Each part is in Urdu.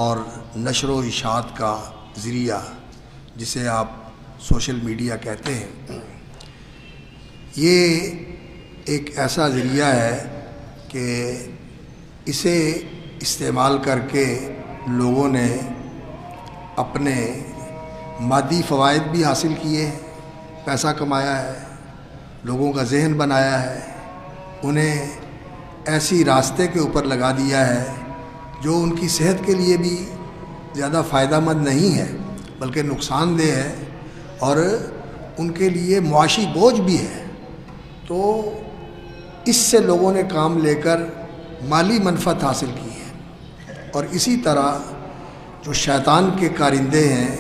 اور نشر و اشاعت کا ذریعہ جسے آپ سوشل میڈیا کہتے ہیں، یہ ایک ایسا ذریعہ ہے کہ اسے استعمال کر کے لوگوں نے اپنے مادی فوائد بھی حاصل کیے ہیں، پیسہ کمایا ہے، لوگوں کا ذہن بنایا ہے، انہیں ایسی راستے کے اوپر لگا دیا ہے جو ان کی صحت کے لیے بھی زیادہ فائدہ مند نہیں ہے بلکہ نقصان دہ ہے اور ان کے لیے معاشی بوجھ بھی ہے۔ تو اس سے لوگوں نے کام لے کر مالی منفعت حاصل کی ہے، اور اسی طرح جو شیطان کے کارندے ہیں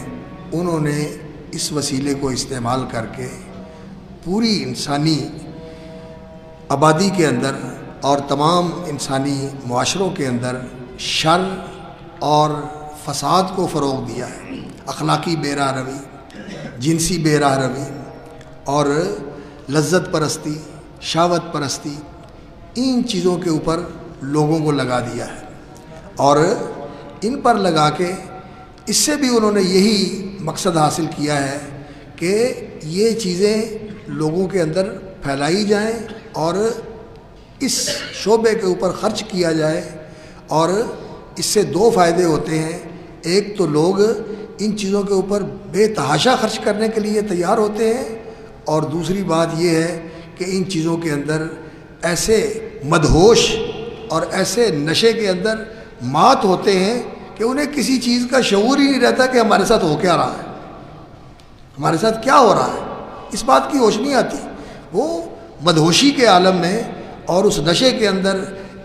انہوں نے اس وسیلے کو استعمال کر کے پوری انسانی آبادی کے اندر اور تمام انسانی معاشروں کے اندر شر اور فساد کو فروغ دیا ہے۔ اخلاقی بے راہ روی، جنسی بے راہ روی اور لذت پرستی، شہوت پرستی، ان چیزوں کے اوپر لوگوں کو لگا دیا ہے، اور ان پر لگا کے اس سے بھی انہوں نے یہی مقصد حاصل کیا ہے کہ یہ چیزیں لوگوں کے اندر پھیلائی جائیں اور اس شعبے کے اوپر خرچ کیا جائے، اور اس سے دو فائدے ہوتے ہیں۔ ایک تو لوگ ان چیزوں کے اوپر بے تحاشا خرچ کرنے کے لیے تیار ہوتے ہیں، اور دوسری بات یہ ہے کہ ان چیزوں کے اندر ایسے مدہوش اور ایسے نشے کے اندر مات ہوتے ہیں کہ انہیں کسی چیز کا شعور ہی نہیں رہتا کہ ہمارے ساتھ ہو کیا رہا ہے، ہمارے ساتھ کیا ہو رہا ہے، اس بات کی ہوش نہیں آتی۔ وہ مدہوشی کے عالم میں اور اس نشے کے اندر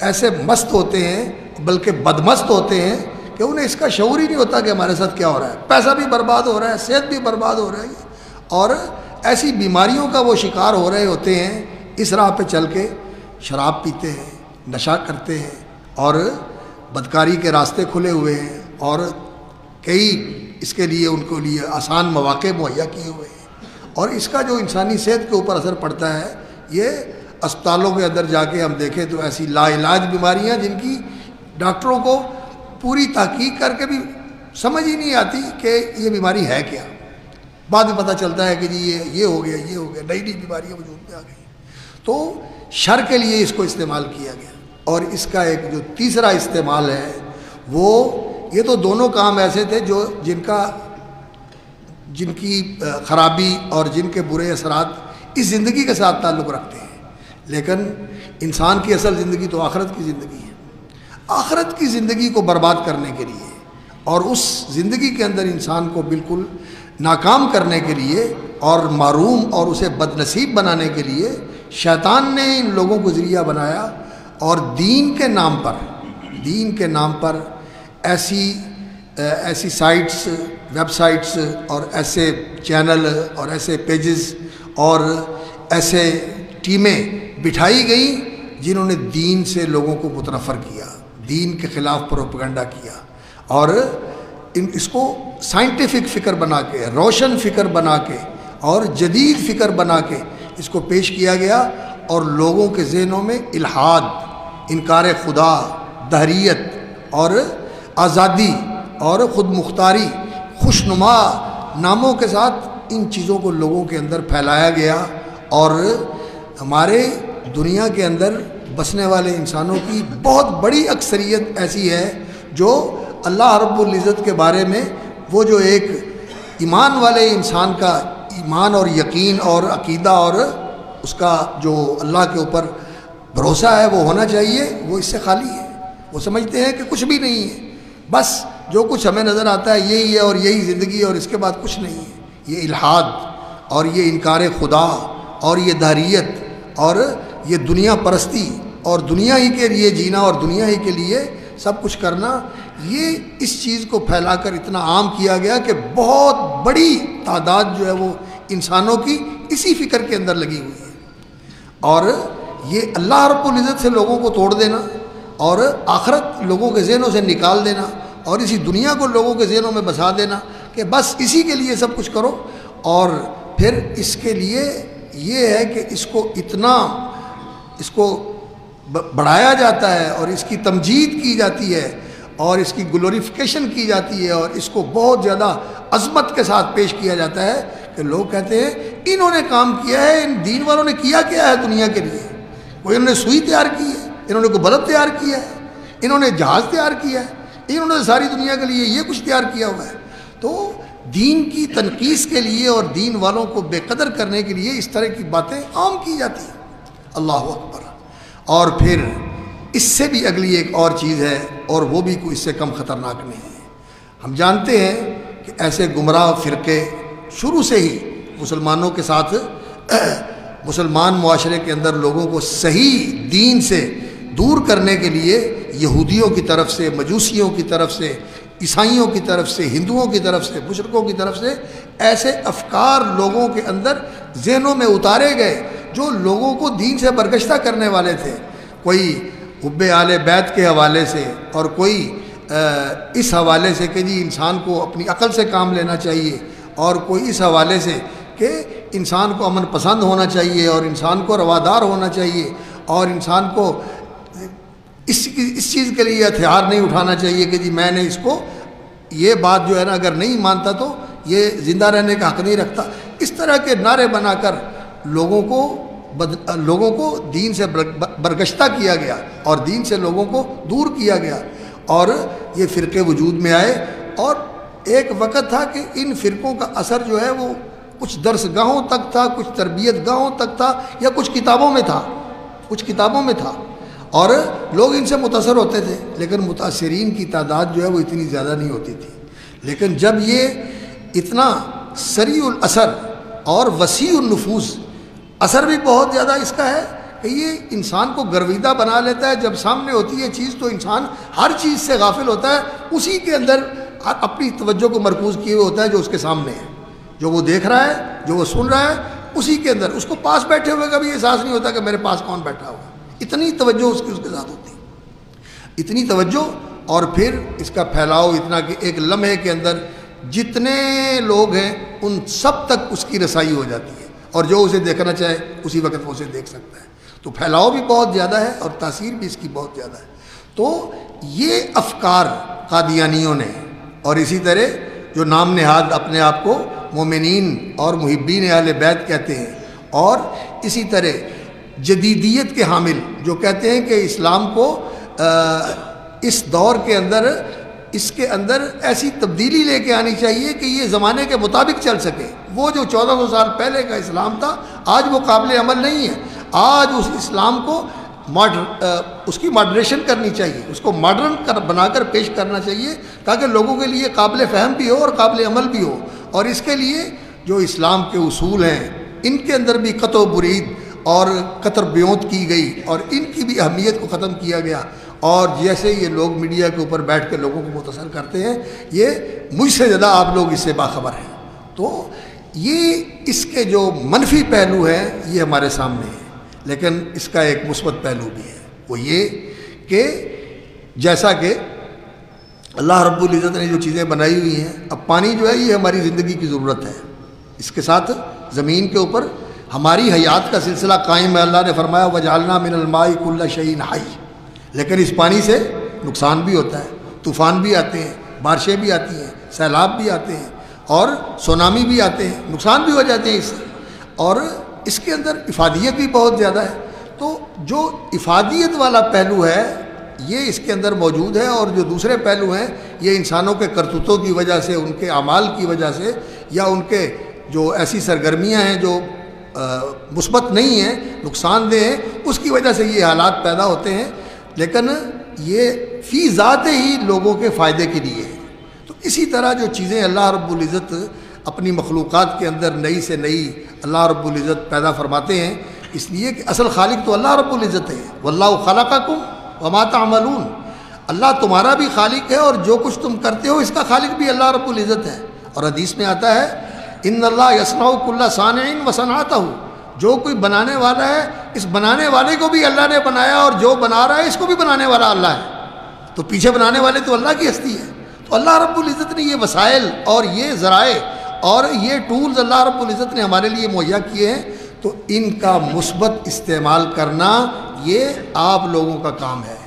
ایسے مست ہوتے ہیں، بلکہ بدمست ہوتے ہیں کہ انہیں اس کا شعور ہی نہیں ہوتا کہ ہمارے ساتھ کیا ہو رہا ہے۔ پیسہ بھی برباد ہو رہا ہے، صحت بھی برباد ہو رہی ہے، اور ایسی بیماریوں کا وہ شکار ہو رہے ہوتے ہیں۔ اس راہ پہ چل کے شراب پیتے ہیں، نشہ کرتے ہیں، اور بدکاری کے راستے کھلے ہوئے ہیں، اور کئی اس کے لیے ان کو لیے آسان مواقع مہیا کیے ہوئے ہیں، اور اس کا جو انسانی صحت کے اوپر اثر پڑتا ہے، یہ اسپتالوں کے اندر جا کے ہم دیکھیں تو ایسی لا علاج بیماریاں جن کی ڈاکٹروں کو پوری تحقیق کر کے بھی سمجھ ہی نہیں آتی کہ یہ بیماری ہے کیا۔ بعد میں پتہ چلتا ہے کہ جی یہ ہو گیا، یہ ہو گیا، نئی نئی بیماریاں وجود میں آ گئی۔ تو شر کے لیے اس کو استعمال کیا گیا، اور اس کا ایک جو تیسرا استعمال ہے وہ یہ تو دونوں کام ایسے تھے جن کی خرابی اور جن کے برے اثرات اس زندگی کے ساتھ تعلق رکھتے ہیں، لیکن انسان کی اصل زندگی تو آخرت کی زندگی ہے۔ آخرت کی زندگی کو برباد کرنے کے لیے اور اس زندگی کے اندر انسان کو بالکل ناکام کرنے کے لیے اور محروم اور اسے بد نصیب بنانے کے لیے شیطان نے ان لوگوں کو ذریعہ بنایا، اور دین کے نام پر ایسی سائٹس، ویب سائٹس اور ایسے چینل اور ایسے پیجز اور ایسے ٹیمیں بٹھائی گئیں جنہوں نے دین سے لوگوں کو متنفر کیا، دین کے خلاف پروپیگنڈا کیا، اور اس کو سائنٹیفک فکر بنا کے، روشن فکر بنا کے اور جدید فکر بنا کے اس کو پیش کیا گیا، اور لوگوں کے ذہنوں میں الحاد، انکار خدا، دہریت اور آزادی اور خود مختاری، خوشنما ناموں کے ساتھ ان چیزوں کو لوگوں کے اندر پھیلایا گیا، اور ہمارے دنیا کے اندر بسنے والے انسانوں کی بہت بڑی اکثریت ایسی ہے جو اللہ رب العزت کے بارے میں وہ جو ایک ایمان والے انسان کا ایمان اور یقین اور عقیدہ اور اس کا جو اللہ کے اوپر بھروسہ ہے وہ ہونا چاہیے، وہ اس سے خالی ہے۔ وہ سمجھتے ہیں کہ کچھ بھی نہیں ہے، بس جو کچھ ہمیں نظر آتا ہے یہی ہے اور یہی زندگی ہے اور اس کے بعد کچھ نہیں ہے۔ یہ الحاد اور یہ انکار خدا اور یہ دہریت اور یہ دنیا پرستی اور دنیا ہی کے لیے جینا اور دنیا ہی کے لیے سب کچھ کرنا، یہ اس چیز کو پھیلا کر اتنا عام کیا گیا کہ بہت بڑی تعداد جو ہے وہ انسانوں کی اسی فکر کے اندر لگی ہوئی ہے، اور یہ اللہ رب العزت سے لوگوں کو توڑ دینا اور آخرت لوگوں کے ذہنوں سے نکال دینا اور اسی دنیا کو لوگوں کے ذہنوں میں بسا دینا کہ بس اسی کے لیے سب کچھ کرو، اور پھر اس کے لیے یہ ہے کہ اس کو بڑھایا جاتا ہے اور اس کی تمجید کی جاتی ہے اور اس کی گلوریفیکیشن کی جاتی ہے اور اس کو بہت زیادہ عظمت کے ساتھ پیش کیا جاتا ہے کہ لوگ کہتے ہیں انہوں نے کام کیا ہے، ان دین والوں نے کیا ہے دنیا کے لیے؟ کوئی انہوں نے سوئی تیار کی ہے، انہوں نے کوئی بلب تیار کیا ہے، انہوں نے جہاز تیار کیا ہے، انہوں نے ساری دنیا کے لیے یہ کچھ تیار کیا ہوا ہے؟ تو دین کی تنقیص کے لیے اور دین والوں کو بے قدر کرنے کے لیے اس طرح کی باتیں عام کی جاتی ہیں۔ اللہ اکبر۔ اور پھر اس سے بھی اگلی ایک اور چیز ہے، اور وہ بھی کوئی اس سے کم خطرناک نہیں ہے۔ ہم جانتے ہیں کہ ایسے گمراہ فرقے شروع سے ہی مسلمانوں کے ساتھ مسلمان معاشرے کے اندر لوگوں کو صحیح دین سے دور کرنے کے لیے یہودیوں کی طرف سے، مجوسیوں کی طرف سے، عیسائیوں کی طرف سے، ہندوؤں کی طرف سے، مشرکوں کی طرف سے ایسے افکار لوگوں کے اندر ذہنوں میں اتارے گئے جو لوگوں کو دین سے برگشتہ کرنے والے تھے۔ کوئی حب آل بیت کے حوالے سے، اور کوئی اس حوالے سے کہ جی انسان کو اپنی عقل سے کام لینا چاہیے، اور کوئی اس حوالے سے کہ انسان کو امن پسند ہونا چاہیے، اور انسان کو روادار ہونا چاہیے، اور انسان کو اس چیز کے لیے ہتھیار نہیں اٹھانا چاہیے کہ جی میں نے اس کو یہ بات جو ہے نا اگر نہیں مانتا تو یہ زندہ رہنے کا حق نہیں رکھتا۔ اس طرح کے نعرے بنا کر لوگوں کو دین سے برگشتہ کیا گیا اور دین سے لوگوں کو دور کیا گیا، اور یہ فرقے وجود میں آئے۔ اور ایک وقت تھا کہ ان فرقوں کا اثر جو ہے وہ کچھ درس گاہوں تک تھا، کچھ تربیت گاہوں تک تھا، یا کچھ کتابوں میں تھا، اور لوگ ان سے متاثر ہوتے تھے، لیکن متاثرین کی تعداد جو ہے وہ اتنی زیادہ نہیں ہوتی تھی۔ لیکن جب یہ اتنا سریع الاثر اور وسیع النفوذ، اثر بھی بہت زیادہ اس کا ہے کہ یہ انسان کو گرویدہ بنا لیتا ہے۔ جب سامنے ہوتی ہے چیز تو انسان ہر چیز سے غافل ہوتا ہے، اسی کے اندر اپنی توجہ کو مرکوز کیے ہوئے ہوتا ہے جو اس کے سامنے ہے، جو وہ دیکھ رہا ہے، جو وہ سن رہا ہے، اسی کے اندر اس کو پاس بیٹھے ہوئے کا بھی احساس نہیں ہوتا کہ میرے پاس کون بیٹھا ہوا ہے۔ اتنی توجہ اس کے ساتھ ہوتی ہے، اتنی توجہ، اور پھر اس کا پھیلاؤ اتنا کہ ایک لمحے کے اندر جتنے لوگ ہیں ان سب تک اس کی رسائی ہو جاتی ہے، اور جو اسے دیکھنا چاہے اسی وقت وہ اسے دیکھ سکتا ہے۔ تو پھیلاؤ بھی بہت زیادہ ہے اور تاثیر بھی اس کی بہت زیادہ ہے۔ تو یہ افکار قادیانیوں نے، اور اسی طرح جو نام نہاد اپنے آپ کو مومنین اور محبین اہل بیت کہتے ہیں، اور اسی طرح جدیدیت کے حامل جو کہتے ہیں کہ اسلام کو اس دور کے اندر اس کے اندر ایسی تبدیلی لے کے آنی چاہیے کہ یہ زمانے کے مطابق چل سکے۔ وہ جو 1400 سال پہلے کا اسلام تھا آج وہ قابل عمل نہیں ہے۔ آج اس اسلام کو اس کی ماڈریشن کرنی چاہیے، اس کو ماڈرن بنا کر پیش کرنا چاہیے تاکہ لوگوں کے لیے قابل فہم بھی ہو اور قابل عمل بھی ہو۔ اور اس کے لیے جو اسلام کے اصول ہیں ان کے اندر بھی قطع و برید اور قطر بیونت کی گئی، اور ان کی بھی اہمیت کو ختم کیا گیا۔ اور جیسے یہ لوگ میڈیا کے اوپر بیٹھ کے لوگوں کو متاثر کرتے ہیں، یہ مجھ سے زیادہ آپ لوگ اس سے باخبر ہیں۔ تو یہ اس کے جو منفی پہلو ہیں یہ ہمارے سامنے ہیں، لیکن اس کا ایک مثبت پہلو بھی ہے، وہ یہ کہ جیسا کہ اللہ رب العزت نے جو چیزیں بنائی ہوئی ہیں، اب پانی جو ہے یہ ہماری زندگی کی ضرورت ہے، اس کے ساتھ زمین کے اوپر ہماری حیات کا سلسلہ قائم ہے۔ اللہ نے فرمایا وَجَعَلْنَا مِنَ الْمَاءِ كُلَّ شَيْءٍ حَيٍّ، لیکن اس پانی سے نقصان بھی ہوتا ہے، طوفان بھی آتے ہیں، بارشیں بھی آتی ہیں، سیلاب بھی آتے ہیں، اور سونامی بھی آتے ہیں، نقصان بھی ہو جاتے ہیں اس سے، اور اس کے اندر افادیت بھی بہت زیادہ ہے۔ تو جو افادیت والا پہلو ہے یہ اس کے اندر موجود ہے، اور جو دوسرے پہلو ہیں یہ انسانوں کے کرتوتوں کی وجہ سے، ان کے اعمال کی وجہ سے، یا ان کے جو ایسی سرگرمیاں ہیں جو مثبت نہیں ہیں، نقصان دہ ہیں، اس کی وجہ سے یہ حالات پیدا ہوتے ہیں، لیکن یہ فی ذات ہی لوگوں کے فائدے کے لیے ہے۔ تو اسی طرح جو چیزیں اللہ رب العزت اپنی مخلوقات کے اندر نئی سے نئی اللہ رب العزت پیدا فرماتے ہیں، اس لیے کہ اصل خالق تو اللہ رب العزت ہے۔ واللہ خلقکم وما تعملون، اللہ تمہارا بھی خالق ہے اور جو کچھ تم کرتے ہو اس کا خالق بھی اللہ رب العزت ہے۔ اور حدیث میں آتا ہے ان اللہ یصنع کل صانع وصنعتہ، جو کوئی بنانے والا ہے اس بنانے والے کو بھی اللہ نے بنایا، اور جو بنا رہا ہے اس کو بھی بنانے والا اللہ ہے۔ تو پیچھے بنانے والے تو اللہ کی ہستی ہے۔ تو اللہ رب العزت نے یہ وسائل اور یہ ذرائع اور یہ ٹولز اللہ رب العزت نے ہمارے لیے مہیا کیے ہیں، تو ان کا مثبت استعمال کرنا یہ آپ لوگوں کا کام ہے۔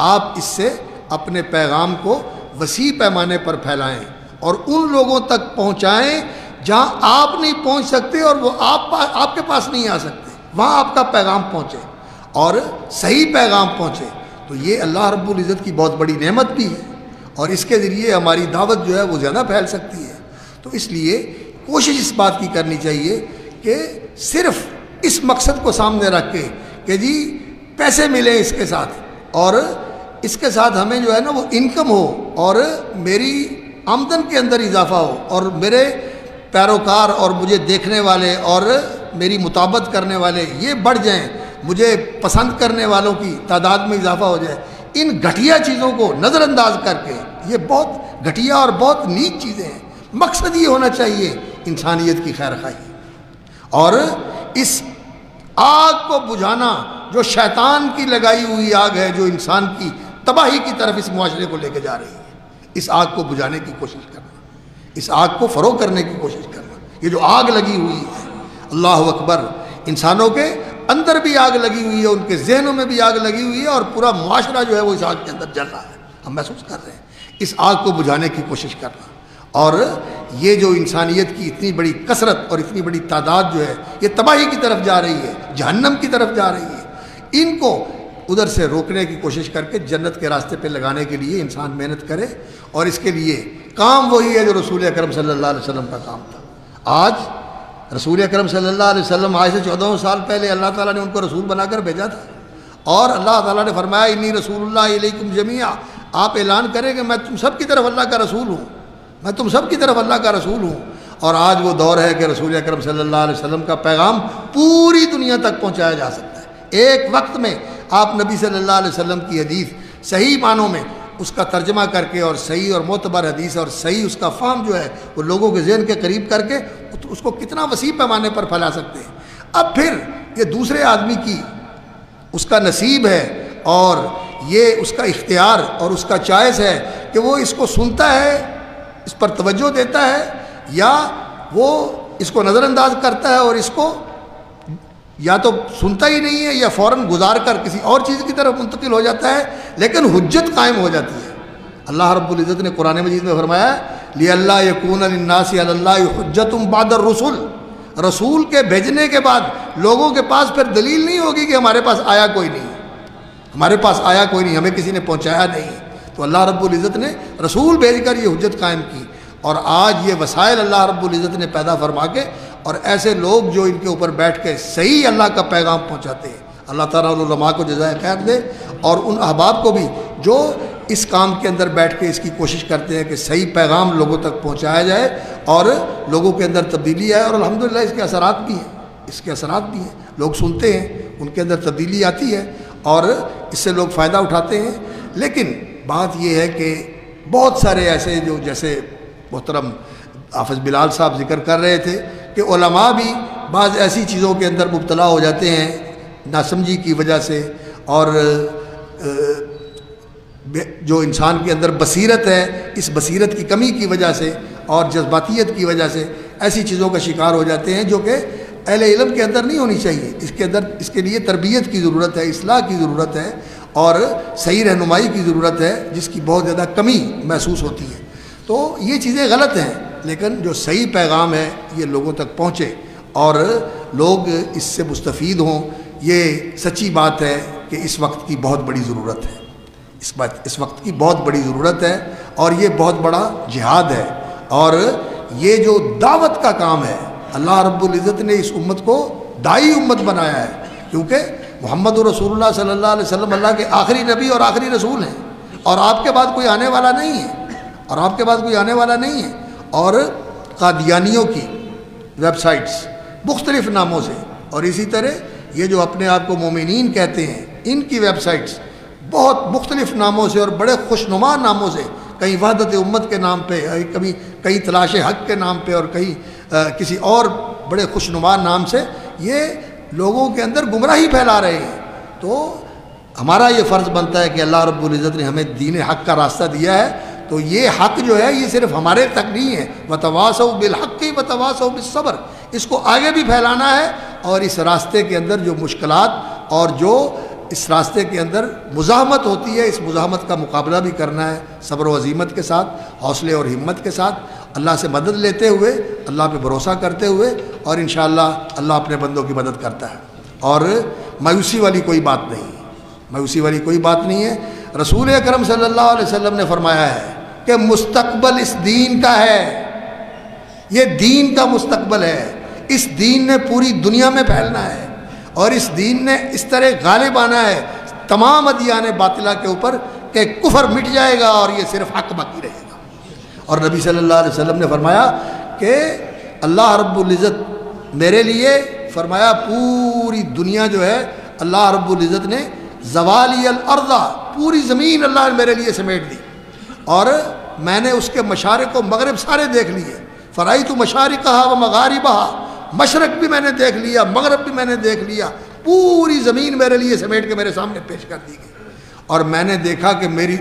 آپ اس سے اپنے پیغام کو وسیع پیمانے پر پھیلائیں اور ان لوگوں تک پہنچائیں جہاں آپ نہیں پہنچ سکتے اور وہ آپ کے پاس نہیں آ سکتے، وہاں آپ کا پیغام پہنچے اور صحیح پیغام پہنچے۔ تو یہ اللہ رب العزت کی بہت بڑی نعمت بھی ہے، اور اس کے ذریعے ہماری دعوت جو ہے وہ زیادہ پھیل سکتی ہے۔ تو اس لیے کوشش اس بات کی کرنی چاہیے کہ صرف اس مقصد کو سامنے رکھ کے کہ جی پیسے ملیں اس کے ساتھ، اور اس کے ساتھ ہمیں جو ہے نا وہ انکم ہو، اور میری آمدن کے اندر اضافہ ہو، اور میرے پیروکار اور مجھے دیکھنے والے اور میری مطابقت کرنے والے یہ بڑھ جائیں، مجھے پسند کرنے والوں کی تعداد میں اضافہ ہو جائے۔ ان گھٹیا چیزوں کو نظر انداز کر کے، یہ بہت گھٹیا اور بہت نیچ چیزیں ہیں، مقصد یہ ہونا چاہیے انسانیت کی خیر خواہی، اور اس آگ کو بجھانا جو شیطان کی لگائی ہوئی آگ ہے، جو انسان کی تباہی کی طرف اس معاشرے کو لے کے جا رہی ہے، اس آگ کو بجھانے کی کوشش کرنا، اس آگ کو فروغ کرنے کی کوشش کرنا۔ یہ جو آگ لگی ہوئی ہے، اللہ اکبر، انسانوں کے اندر بھی آگ لگی ہوئی ہے، ان کے ذہنوں میں بھی آگ لگی ہوئی ہے، اور پورا معاشرہ جو ہے وہ اس آگ کے اندر جل رہا ہے، ہم محسوس کر رہے ہیں۔ اس آگ کو بجھانے کی کوشش کرنا، اور یہ جو انسانیت کی اتنی بڑی کثرت اور اتنی بڑی تعداد جو ہے یہ تباہی کی طرف جا رہی ہے، جہنم کی طرف جا رہی ہے، ان کو ادھر سے روکنے کی کوشش کر کے جنت کے راستے پہ لگانے کے لیے انسان محنت کرے، اور اس کے لیے کام وہی ہے جو رسول اکرم صلی اللہ علیہ وسلم کا کام تھا۔ آج رسول اکرم صلی اللہ علیہ وسلم آج سے 14 سال پہلے اللہ تعالیٰ نے ان کو رسول بنا کر بھیجا تھا، اور اللہ تعالیٰ نے فرمایا انی رسول اللہ علیکم جمیعا، آپ اعلان کریں کہ میں تم سب کی طرف اللہ کا رسول ہوں، میں تم سب کی طرف اللہ کا رسول ہوں۔ اور آج وہ دور ہے کہ رسول اکرم صلی اللہ علیہ وسلم کا پیغام پوری دنیا تک پہنچایا جا سکتا ہے۔ ایک وقت میں آپ نبی صلی اللہ علیہ وسلم کی حدیث صحیح معنوں میں اس کا ترجمہ کر کے، اور صحیح اور معتبر حدیث اور صحیح اس کا فہم جو ہے وہ لوگوں کے ذہن کے قریب کر کے اس کو کتنا وسیع پیمانے پر پھیلا سکتے ہیں۔ اب پھر یہ دوسرے آدمی کی اس کا نصیب ہے، اور یہ اس کا اختیار اور اس کا چوائس ہے کہ وہ اس کو سنتا ہے، اس پر توجہ دیتا ہے، یا وہ اس کو نظر انداز کرتا ہے اور اس کو یا تو سنتا ہی نہیں ہے، یا فوراً گزار کر کسی اور چیز کی طرف منتقل ہو جاتا ہے، لیکن حجت قائم ہو جاتی ہے۔ اللہ رب العزت نے قرآن مجید میں فرمایا لِأَلَّا يَكُونَ لِلنَّاسِ عَلَى اللَّهِ حُجَّةٌ بَعْدَ الرُّسُلِ، رسول کے بھیجنے کے بعد لوگوں کے پاس پھر دلیل نہیں ہوگی کہ ہمارے پاس آیا کوئی نہیں، ہمارے پاس آیا کوئی نہیں، ہمیں کسی نے پہنچایا نہیں۔ تو اللہ رب العزت نے رسول بھیج کر یہ حجت قائم کی، اور آج یہ وسائل اللہ رب العزت نے پیدا فرما کے، اور ایسے لوگ جو ان کے اوپر بیٹھ کے صحیح اللہ کا پیغام پہنچاتے ہیں۔ اللہ تعالیٰ علماء کو جزائے خیر دے، اور ان احباب کو بھی جو اس کام کے اندر بیٹھ کے اس کی کوشش کرتے ہیں کہ صحیح پیغام لوگوں تک پہنچایا جائے اور لوگوں کے اندر تبدیلی آئے، اور الحمدللہ اس کے اثرات بھی ہیں، اس کے اثرات بھی ہیں، لوگ سنتے ہیں، ان کے اندر تبدیلی آتی ہے، اور اس سے لوگ فائدہ اٹھاتے ہیں۔ لیکن بات یہ ہے کہ بہت سارے ایسے جو جیسے محترم حافظ بلال صاحب ذکر کر رہے تھے کہ علماء بھی بعض ایسی چیزوں کے اندر مبتلا ہو جاتے ہیں ناسمجھی کی وجہ سے، اور جو انسان کے اندر بصیرت ہے اس بصیرت کی کمی کی وجہ سے اور جذباتیت کی وجہ سے ایسی چیزوں کا شکار ہو جاتے ہیں جو کہ اہل علم کے اندر نہیں ہونی چاہیے۔ اس کے لیے تربیت کی ضرورت ہے، اصلاح کی ضرورت ہے، اور صحیح رہنمائی کی ضرورت ہے، جس کی بہت زیادہ کمی محسوس ہوتی ہے۔ تو یہ چیزیں غلط ہیں، لیکن جو صحیح پیغام ہے یہ لوگوں تک پہنچے اور لوگ اس سے مستفید ہوں، یہ سچی بات ہے کہ اس وقت کی بہت بڑی ضرورت ہے، اس وقت کی بہت بڑی ضرورت ہے، اور یہ بہت بڑا جہاد ہے، اور یہ جو دعوت کا کام ہے اللہ رب العزت نے اس امت کو داعی امت بنایا ہے، کیونکہ محمد رسول اللہ صلی اللہ علیہ وسلم اللہ کے آخری نبی اور آخری رسول ہیں، اور آپ کے بعد کوئی آنے والا نہیں ہے، اور قادیانیوں کی ویب سائٹس مختلف ناموں سے، اور اسی طرح یہ جو اپنے آپ کو مومنین کہتے ہیں ان کی ویب سائٹس بہت مختلف ناموں سے اور بڑے خوشنما ناموں سے، کہیں وحدت امت کے نام پہ، کہیں تلاش حق کے نام پہ، اور کہیں کسی اور بڑے خوشنما نام سے، یہ لوگوں کے اندر گمراہی پھیلا رہے ہیں۔ تو ہمارا یہ فرض بنتا ہے کہ اللہ رب العزت نے ہمیں دین حق کا راستہ دیا ہے، تو یہ حق جو ہے یہ صرف ہمارے تک نہیں ہے، وتواصوا بالحق وتواصوا بالصبر، اس کو آگے بھی پھیلانا ہے، اور اس راستے کے اندر جو مشکلات اور جو اس راستے کے اندر مزاحمت ہوتی ہے، اس مزاحمت کا مقابلہ بھی کرنا ہے صبر و عزیمت کے ساتھ، حوصلے اور ہمت کے ساتھ، اللہ سے مدد لیتے ہوئے، اللہ پہ بھروسہ کرتے ہوئے، اور انشاءاللہ اللہ اپنے بندوں کی مدد کرتا ہے۔ اور مایوسی والی کوئی بات نہیں، مایوسی والی کوئی بات نہیں ہے۔ رسول اکرم صلی اللہ علیہ وسلم نے فرمایا ہے کہ مستقبل اس دین کا ہے، یہ دین کا مستقبل ہے، اس دین نے پوری دنیا میں پھیلنا ہے، اور اس دین نے اس طرح غالب آنا ہے تمام ادیان باطلہ کے اوپر کہ کفر مٹ جائے گا اور یہ صرف حق باقی رہے گا۔ اور نبی صلی اللہ علیہ وسلم نے فرمایا کہ اللہ رب العزت میرے لیے، فرمایا پوری دنیا جو ہے اللہ رب العزت نے زوالی الارض، پوری زمین اللہ نے میرے لیے سمیٹ دی، اور میں نے اس کے مشارق و مغرب سارے دیکھ لیے، فرائیت مشارقہا و مغاربہا، مشرق بھی میں نے دیکھ لیا، مغرب بھی میں نے دیکھ لیا، پوری زمین میرے لیے سمیٹ کے میرے سامنے پیش کر دی گئی، اور میں نے دیکھا کہ میری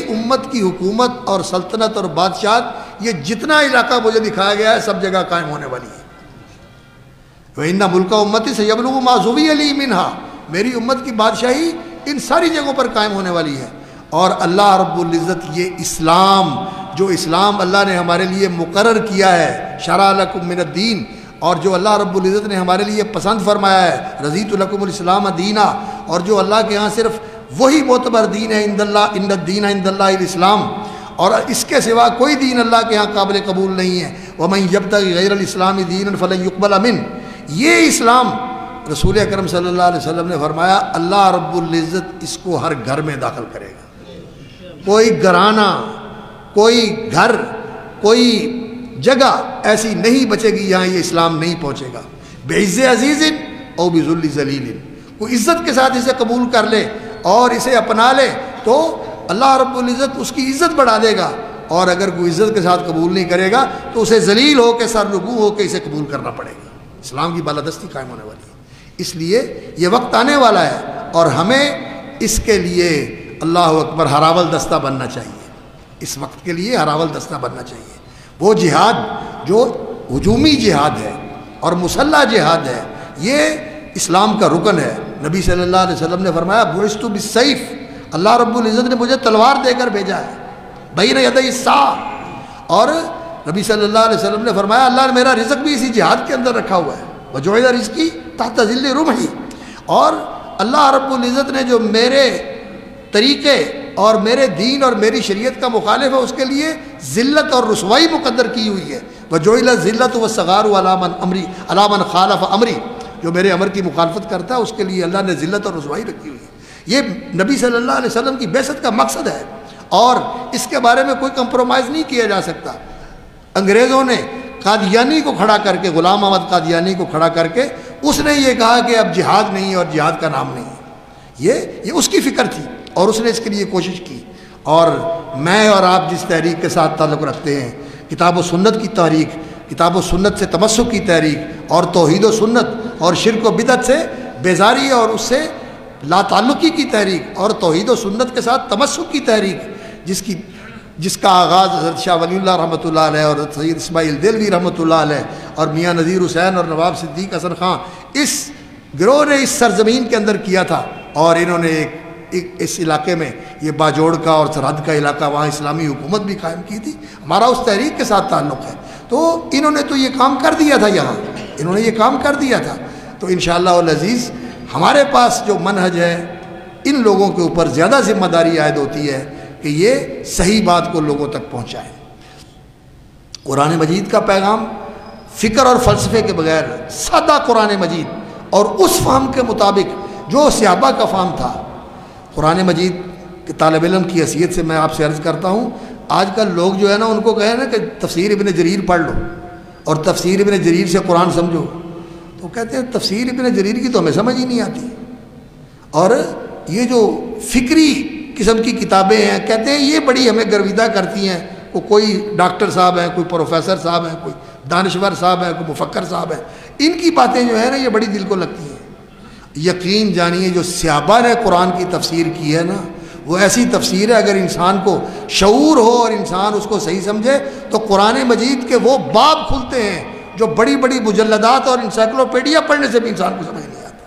امت کی حکومت اور سلطنت اور بادشاہت، یہ جتنا علاقہ مجھے دکھایا گیا ہے سب جگہ قائم ہونے والی ہے۔ وَإِنَّ مُلْكَ أُمَّتِي سَيَبْلُغُ مَا زُوِّيَ لِي مِنْهَا، میری امت کی بادشاہی ان ساری جگہوں پر قائم ہونے والی ہے۔ اور اللہ رب العزت یہ اسلام، جو اسلام اللہ نے ہمارے لیے مقرر کیا ہے، شرع لکم من الدین، اور جو اللہ رب العزت نے ہمارے لیے پسند فرمایا ہے، رضیت لکم الاسلام دینا، اور جو اللہ کے ہاں صرف وہی معتبر دین ہے، ان الدین عند اللہ الاسلام، اور اس کے سوا کوئی دین اللہ کے ہاں قابل قبول نہیں ہے۔ وَمَن يَبْتَغِ غَيْرَ الْإِسْلَامِ دِينًا فَلَن يُقْبَلَ مِنْهُ، یہ اسلام رسول اکرم صلی اللہ علیہ وسلم نے فرمایا اللہ رب العزت اس کو ہر گھر میں داخل کرے گا، کوئی گھرانہ، کوئی گھر، کوئی جگہ ایسی نہیں بچے گی یہاں یہ اسلام نہیں پہنچے گا۔ بعز عزیز او بذل ذلیل، کوئی عزت کے ساتھ اسے قبول کر لے اور اسے اپنا لے تو اللہ رب العزت اس کی عزت بڑھا دے گا، اور اگر کوئی عزت کے ساتھ قبول نہیں کرے گا تو اسے ذلیل ہو کے سر رکوع ہو کے اسے قبول کرنا پڑے گا۔ اسلام کی بالادستی قائم ہونے والی ہے، اس لیے یہ وقت آنے والا ہے، اور ہمیں اس کے لیے اللہ اکبر ہراول دستہ بننا چاہیے، اس وقت کے لیے ہراول دستہ بننا چاہیے۔ وہ جہاد جو ہجومی جہاد ہے اور مسلح جہاد ہے، یہ اسلام کا رکن ہے۔ نبی صلی اللہ علیہ وسلم نے فرمایا بعثت بالسیف، اللہ رب العزت نے مجھے تلوار دے کر بھیجا ہے، بین یدی الساعہ، اور نبی صلی اللہ علیہ وسلم نے فرمایا اللہ نے میرا رزق بھی اسی جہاد کے اندر رکھا ہوا ہے، وجعل رزقی تحت ظل رمحی، اور اللہ رب العزت نے جو میرے طریقے اور میرے دین اور میری شریعت کا مخالف ہے اس کے لیے ذلت اور رسوائی مقدر کی ہوئی ہے۔ وجعل الذلۃ والصغار علی من خالف امری، جو میرے امر کی مخالفت کرتا ہے اس کے لیے اللہ نے ذلت اور رسوائی رکھی ہوئی ہے۔ یہ نبی صلی اللہ علیہ وسلم کی بعثت کا مقصد ہے، اور اس کے بارے میں کوئی کمپرومائز نہیں کیا جا سکتا۔ انگریزوں نے قادیانی کو کھڑا کر کے، غلام احمد قادیانی کو کھڑا کر کے اس نے یہ کہا کہ اب جہاد نہیں اور جہاد کا نام نہیں ہے، یہ اس کی فکر تھی اور اس نے اس کے لیے کوشش کی۔ اور میں اور آپ جس تحریک کے ساتھ تعلق رکھتے ہیں، کتاب و سنت کی تحریک، کتاب و سنت سے تمسک کی تحریک، اور توحید و سنت اور شرک و بدعت سے بیزاری اور اس سے لا تعلقی کی تحریک، اور توحید و سنت کے ساتھ تمسک کی تحریک، جس کا آغاز حضرت شاہ ولی اللہ رحمۃ اللہ علیہ اور حضرت سید اسماعیل دہلوی رحمۃ اللہ علیہ اور میاں نذیر حسین اور نواب صدیق حسن خان، اس گروہ نے اس سرزمین کے اندر کیا تھا، اور انہوں نے اس علاقے میں، یہ باجوڑ کا اور سرحد کا علاقہ، وہاں اسلامی حکومت بھی قائم کی تھی۔ ہمارا اس تحریک کے ساتھ تعلق ہے، تو انہوں نے تو یہ کام کر دیا تھا، یہاں انہوں نے یہ کام کر دیا تھا۔ تو انشاءاللہ العزیز ہمارے پاس جو منہج ہے، ان لوگوں کے اوپر زیادہ ذمہ داری عائد ہوتی ہے کہ یہ صحیح بات کو لوگوں تک پہنچائیں۔ قرآن مجید کا پیغام فکر اور فلسفے کے بغیر، سادہ قرآن مجید اور اس فہم کے مطابق جو صحابہ کا فہم تھا۔ قرآن مجید کے طالب علم کی حیثیت سے میں آپ سے عرض کرتا ہوں، آج کل لوگ جو ہے نا، ان کو کہیں نا کہ تفسیر ابن جریر پڑھ لو اور تفسیر ابن جریر سے قرآن سمجھو، تو کہتے ہیں تفسیر ابن جریر کی تو ہمیں سمجھ ہی نہیں آتی، اور یہ جو فکری قسم کی کتابیں ہیں، کہتے ہیں یہ بڑی ہمیں گرویدہ کرتی ہیں۔ کوئی ڈاکٹر صاحب ہیں، کوئی پروفیسر صاحب ہیں، کوئی دانشور صاحب ہیں، کوئی مفکر صاحب ہیں، ان کی باتیں جو ہیں نا یہ بڑی دل کو لگتی ہیں۔ یقین جانیے جو صحابہ نے قرآن کی تفسیر کی ہے نا، وہ ایسی تفسیر ہے، اگر انسان کو شعور ہو اور انسان اس کو صحیح سمجھے تو قرآن مجید کے وہ باب کھلتے ہیں جو بڑی بڑی مجلدات اور انسائکلوپیڈیا پڑھنے سے بھی انسان کو سمجھ نہیں آتا۔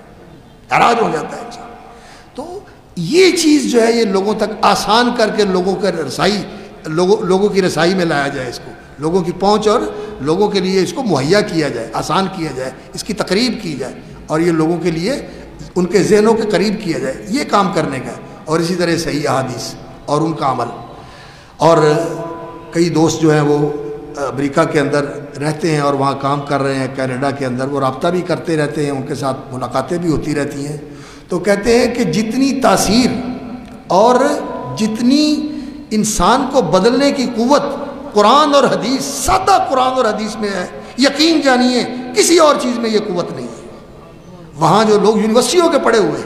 اعراض ہو جاتا ہے انسان۔ تو یہ چیز جو ہے یہ لوگوں تک آسان کر کے لوگوں کی رسائی میں لایا جائے، اس کو لوگوں کی پہنچ اور لوگوں کے لیے اس کو مہیا کیا جائے، آسان کیا جائے، اس کی تقریب کی جائے اور یہ لوگوں کے لیے ان کے ذہنوں کے قریب کیا جائے، یہ کام کرنے کا ہے۔ اور اسی طرح صحیح احادیث اور ان کا عمل۔ اور کئی دوست جو ہیں وہ امریکہ کے اندر رہتے ہیں اور وہاں کام کر رہے ہیں، کینیڈا کے اندر، وہ رابطہ بھی کرتے رہتے ہیں، ان کے ساتھ ملاقاتیں بھی ہوتی رہتی ہیں، تو کہتے ہیں کہ جتنی تاثیر اور جتنی انسان کو بدلنے کی قوت قرآن اور حدیث، سادہ قرآن اور حدیث میں ہے، یقین جانیے کسی اور چیز میں یہ قوت نہیں ہے۔ وہاں جو لوگ یونیورسٹیوں کے پڑھے ہوئے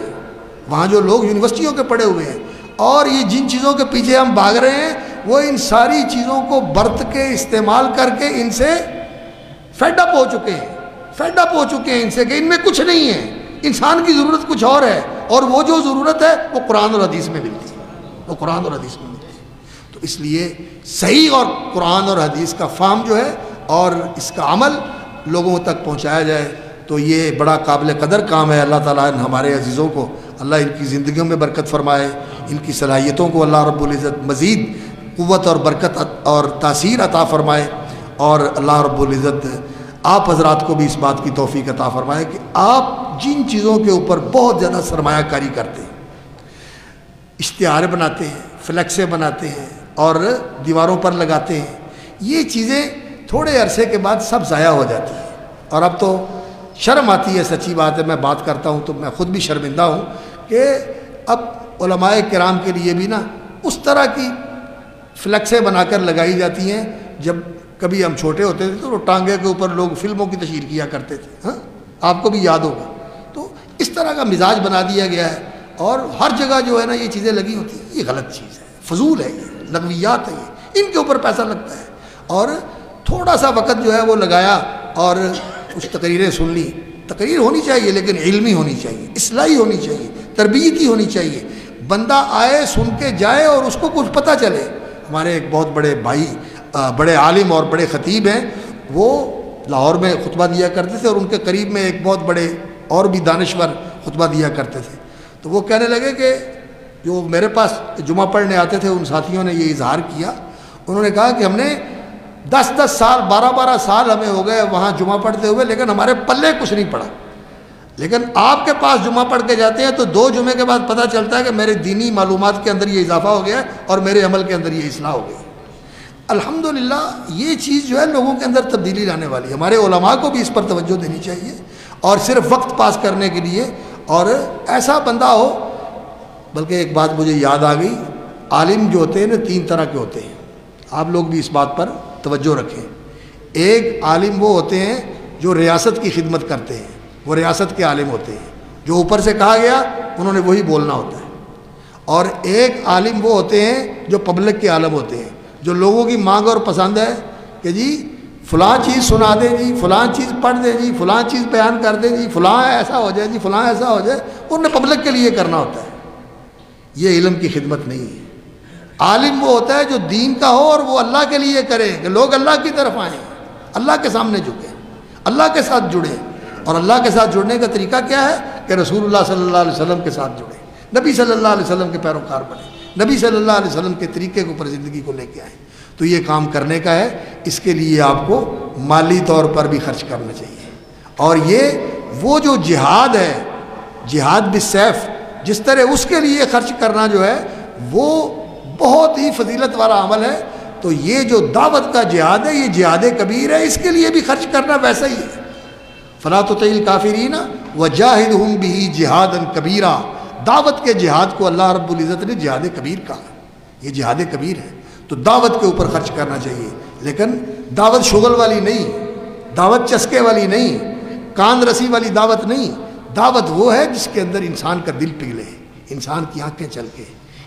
ہیں اور یہ جن چیزوں کے پیچھے ہم بھاگ رہے ہیں وہ ان ساری چیزوں کو برت کے استعمال کر کے ان سے فیڈ اپ ہو چکے ہیں ان سے کہ ان میں کچھ نہیں ہے، انسان کی ضرورت کچھ اور ہے، اور وہ جو ضرورت ہے وہ قرآن اور حدیث میں ملتی ہے، تو اس لیے صحیح اور قرآن اور حدیث کا فہم جو ہے اور اس کا عمل لوگوں تک پہنچایا جائے تو یہ بڑا قابل قدر کام ہے۔ اللہ تعالیٰ ہمارے عزیزوں کو اللہ ان کی زندگیوں میں برکت فرمائے، ان کی صلاحیتوں کو اللہ رب العزت مزید قوت اور برکت اور تاثیر عطا فرمائے، اور اللہ رب العزت آپ حضرات کو بھی اس بات کی توفیق عطا فرمائے کہ آپ جن چیزوں کے اوپر بہت زیادہ سرمایہ کاری کرتے ہیں، اشتہار بناتے ہیں، فلیکسیں بناتے ہیں اور دیواروں پر لگاتے ہیں، یہ چیزیں تھوڑے عرصے کے بعد سب ضائع ہو جاتی ہیں۔ اور اب تو شرم آتی ہے، سچی بات ہے، میں بات کرتا ہوں تو میں خود بھی شرمندہ ہوں کہ اب علماء کرام کے لیے بھی نا اس طرح کی فلیکسیں بنا کر لگائی جاتی ہیں۔ جب کبھی ہم چھوٹے ہوتے تھے تو وہ ٹانگے کے اوپر لوگ فلموں کی تشہیر کیا کرتے تھے، ہاں آپ کو بھی یاد ہوگا۔ تو اس طرح کا مزاج بنا دیا گیا ہے اور ہر جگہ جو ہے نا یہ چیزیں لگی ہوتی ہیں، یہ غلط چیز ہے، فضول ہے، یہ لغویات ہے، ان کے اوپر پیسہ لگتا ہے۔ اور تھوڑا سا وقت جو ہے وہ لگایا اور کچھ تقریریں سن لی، تقریر ہونی چاہیے لیکن علمی ہونی چاہیے، اصلاحی ہونی چاہیے، تربیتی ہونی چاہیے، بندہ آئے سن کے جائے اور اس کو کچھ پتہ چلے۔ ہمارے ایک بہت بڑے بھائی، بڑے عالم اور بڑے خطیب ہیں، وہ لاہور میں خطبہ دیا کرتے تھے اور ان کے قریب میں ایک بہت بڑے اور بھی دانشور خطبہ دیا کرتے تھے۔ تو وہ کہنے لگے کہ جو میرے پاس جمعہ پڑھنے آتے تھے ان ساتھیوں نے یہ اظہار کیا، انہوں نے کہا کہ ہم نے 10 سال 12 سال ہمیں ہو گئے وہاں جمعہ پڑھتے ہوئے لیکن ہمارے پلے کچھ نہیں پڑا، لیکن آپ کے پاس جمعہ پڑھ کے جاتے ہیں تو 2 جمعے کے بعد پتہ چلتا ہے کہ میرے دینی معلومات کے اندر یہ اضافہ ہو گیا اور میرے عمل کے اندر یہ اصلاح ہو گئی۔ الحمدللہ یہ چیز جو ہے لوگوں کے اندر تبدیلی لانے والی ہے۔ ہمارے علماء کو بھی اس پر توجہ دینی چاہیے اور صرف وقت پاس کرنے کے لیے اور ایسا بندہ ہو۔ بلکہ ایک بات مجھے یاد آ گئی، عالم جو ہوتے ہیں نا 3 طرح کے ہوتے ہیں، آپ لوگ بھی اس بات پر توجہ رکھیں۔ ایک عالم وہ ہوتے ہیں جو ریاست کی خدمت کرتے ہیں، وہ ریاست کے عالم ہوتے ہیں، جو اوپر سے کہا گیا انہوں نے وہی بولنا ہوتا ہے۔ اور ایک عالم وہ ہوتے ہیں جو پبلک کے عالم ہوتے ہیں، جو لوگوں کی مانگ اور پسند ہے کہ جی فلاں چیز سنا دیں جی، فلاں چیز پڑھ دیں جی، فلاں چیز بیان کر دیں جی، فلاں ایسا ہو جائے جی، فلاں ایسا ہو جائے، انہوں نے پبلک کے لیے کرنا ہوتا ہے۔ یہ علم کی خدمت نہیں ہے۔ عالم وہ ہوتا ہے جو دین کا ہو اور وہ اللہ کے لیے کرے کہ لوگ اللہ کی طرف آئیں، اللہ کے سامنے جھکیں، اللہ کے ساتھ جڑیں۔ اور اللہ کے ساتھ جڑنے کا طریقہ کیا ہے کہ رسول اللہ صلی اللہ علیہ وسلم کے ساتھ جڑیں، نبی صلی اللہ علیہ وسلم کے پیروکار بنیں، نبی صلی اللہ علیہ وسلم کے طریقے کے اوپر زندگی کو لے کے آئیں۔ تو یہ کام کرنے کا ہے، اس کے لیے آپ کو مالی طور پر بھی خرچ کرنا چاہیے۔ اور یہ وہ جو جہاد ہے، جہاد بالسیف، جس طرح اس کے لیے خرچ کرنا جو ہے وہ بہت ہی فضیلت والا عمل ہے، تو یہ جو دعوت کا جہاد ہے یہ جہاد کبیر ہے، اس کے لیے بھی خرچ کرنا ویسا ہی ہے۔ فَلَا تُطِعِ الْكَافِرِينَ وَجَاهِدْهُمْ بِهِ جِهَادًا كَبِيرًا۔ دعوت کے جہاد کو اللہ رب العزت نے جہاد کبیر کہا، یہ جہاد کبیر ہے، تو دعوت کے اوپر خرچ کرنا چاہیے، لیکن دعوت شغل والی نہیں، دعوت چسکے والی نہیں، کان رسی والی دعوت نہیں۔ دعوت وہ ہے جس کے اندر انسان کا دل پگھلے، انسان کی آنکھیں چلکے،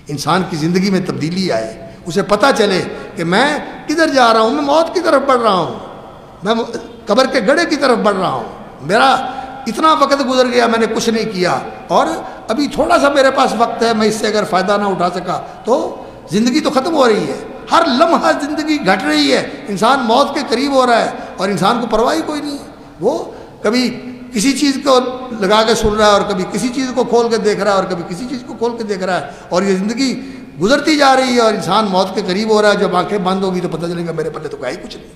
انسان کی زندگی میں تبدیلی آئے، اسے پتہ چلے کہ میں کدھر جا رہا ہوں، میں موت کی طرف بڑھ رہا ہوں، میں قبر کے گڑھے کی طرف بڑھ رہا ہوں، میرا اتنا وقت گزر گیا میں نے کچھ نہیں کیا اور ابھی تھوڑا سا میرے پاس وقت ہے، میں اس سے اگر فائدہ نہ اٹھا سکا تو زندگی تو ختم ہو رہی ہے، ہر لمحہ زندگی گھٹ رہی ہے، انسان موت کے قریب ہو رہا ہے اور انسان کو پرواہ کوئی نہیں ہے۔ وہ کبھی کسی چیز کو لگا کے سن رہا ہے اور کبھی کسی چیز کو کھول کے دیکھ رہا ہے اور کبھی کسی چیز کو کھول کے دیکھ رہا ہے، اور یہ زندگی گزرتی جا رہی ہے اور انسان موت کے قریب ہو رہا ہے. جب آنکھیں بند ہوگی تو پتہ چلے گا میرے پلے تو کہیں کچھ نہیں.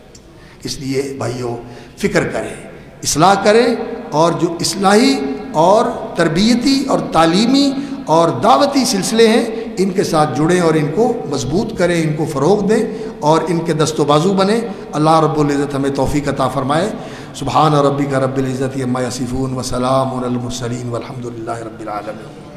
اس لیے بھائیوں فکر کریں، اصلاح کریں، اور جو اصلاحی اور تربیتی اور تعلیمی اور دعوتی سلسلے ہیں ان کے ساتھ جڑیں اور ان کو مضبوط کریں، ان کو فروغ دیں اور ان کے دست و بازو بنیں. اللہ رب العزت ہمیں توفیق عطا فرمائے. سبحان ربک رب العزت عما یصفون وسلام علی المرسلین والحمد للہ رب العالمین.